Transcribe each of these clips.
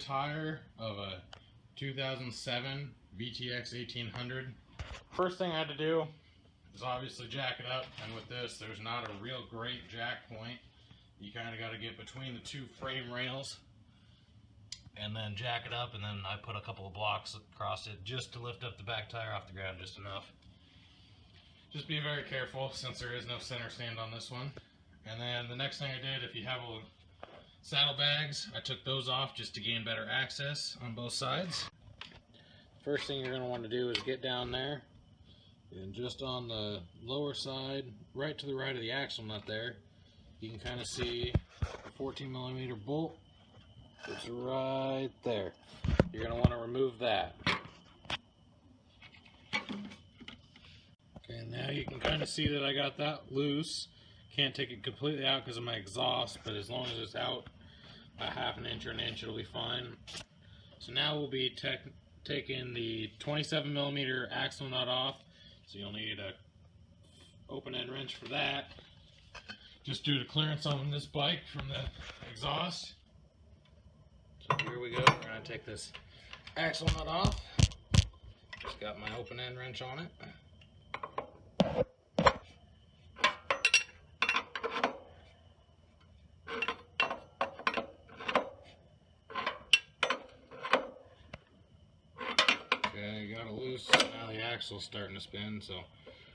tire of a 2007 VTX 1800. First thing I had to do is obviously jack it up, and with this there's not a real great jack point. You kind of got to get between the two frame rails and then jack it up, and then I put a couple of blocks across it just to lift up the back tire off the ground just enough. Just be very careful since there is no center stand on this one. And then the next thing I did, if you have saddlebags, I took those off just to gain better access on both sides. First thing you're going to want to do is get down there, and just on the lower side, right to the right of the axle nut there, you can kind of see a 14mm bolt. It's right there. You're going to want to remove that. Okay, now you can kind of see that I got that loose. Can't take it completely out because of my exhaust, but as long as it's out a half an inch or an inch, it'll be fine. So now we'll be taking the 27mm axle nut off. So you'll need a open end wrench for that, just due to clearance on this bike from the exhaust. So here we go. We're going to take this axle nut off. Just got my open end wrench on it. Okay, got it loose. Now the axle's starting to spin, so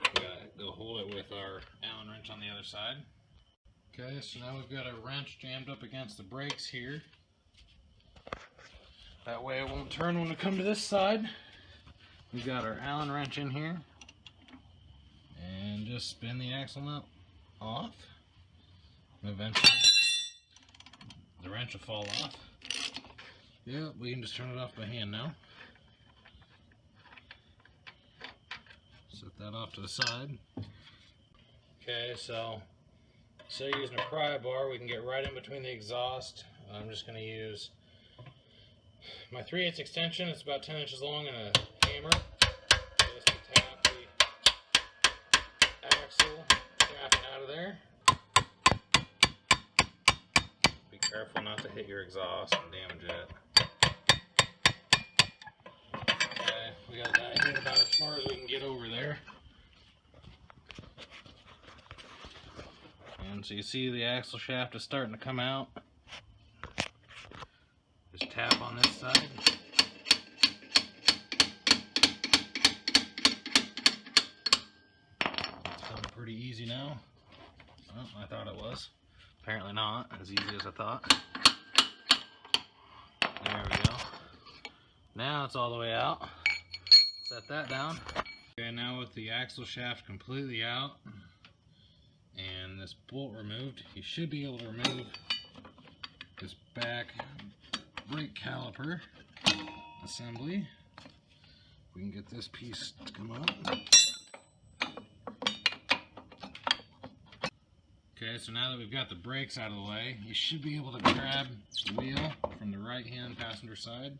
we gotta go hold it with our Allen wrench on the other side. Okay, so now we've got a wrench jammed up against the brakes here. That way it won't turn when we come to this side. We've got our Allen wrench in here. And just spin the axle nut off. And eventually the wrench will fall off. Yeah, we can just turn it off by hand now. Set that off to the side. Okay, so using a pry bar, we can get right in between the exhaust. I'm just going to use my 3/8 extension. It's about 10 inches long, and a hammer just to tap the axle shaft out of there. Be careful not to hit your exhaust and damage it. Okay, we got that hit about as far as we can get over there. And so you see the axle shaft is starting to come out. Just tap on this side. It's coming pretty easy now. Well, I thought it was. Apparently not as easy as I thought. There we go. Now it's all the way out. Set that down. Okay, now with the axle shaft completely out and this bolt removed, you should be able to remove this back brake caliper assembly. We can get this piece to come up. Okay, so now that we've got the brakes out of the way, you should be able to grab the wheel from the right hand passenger side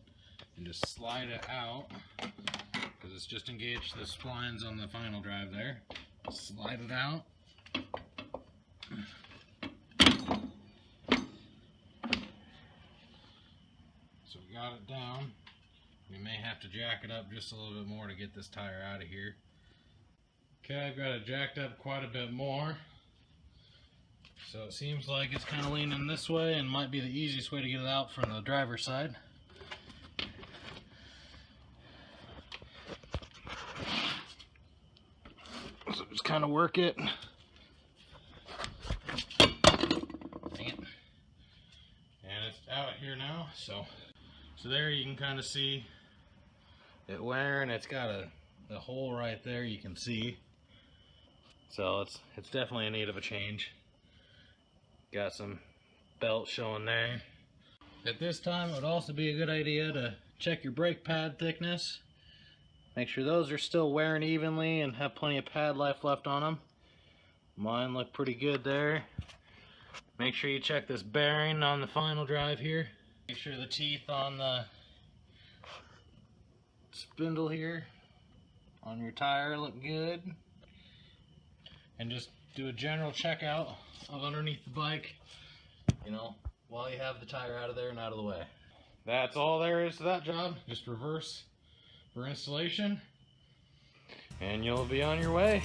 and just slide it out, because it's just engaged the splines on the final drive there. Slide it out. So we got it down. We may have to jack it up just a little bit more to get this tire out of here. Okay, I've got it jacked up quite a bit more. So it seems like it's kind of leaning this way, and might be the easiest way to get it out from the driver's side. So just kind of work it. Dang it. And it's out here now. So there you can kind of see it wearing. It's got a hole right there you can see. So it's definitely in need of a change. Got some belt showing there. At this time, it would also be a good idea to check your brake pad thickness. Make sure those are still wearing evenly and have plenty of pad life left on them. Mine look pretty good there. Make sure you check this bearing on the final drive here. Make sure the teeth on the spindle here on your tire look good. And just do a general checkout of underneath the bike, you know, while you have the tire out of there and out of the way. that's all there is to that job. Just reverse for installation, and you'll be on your way.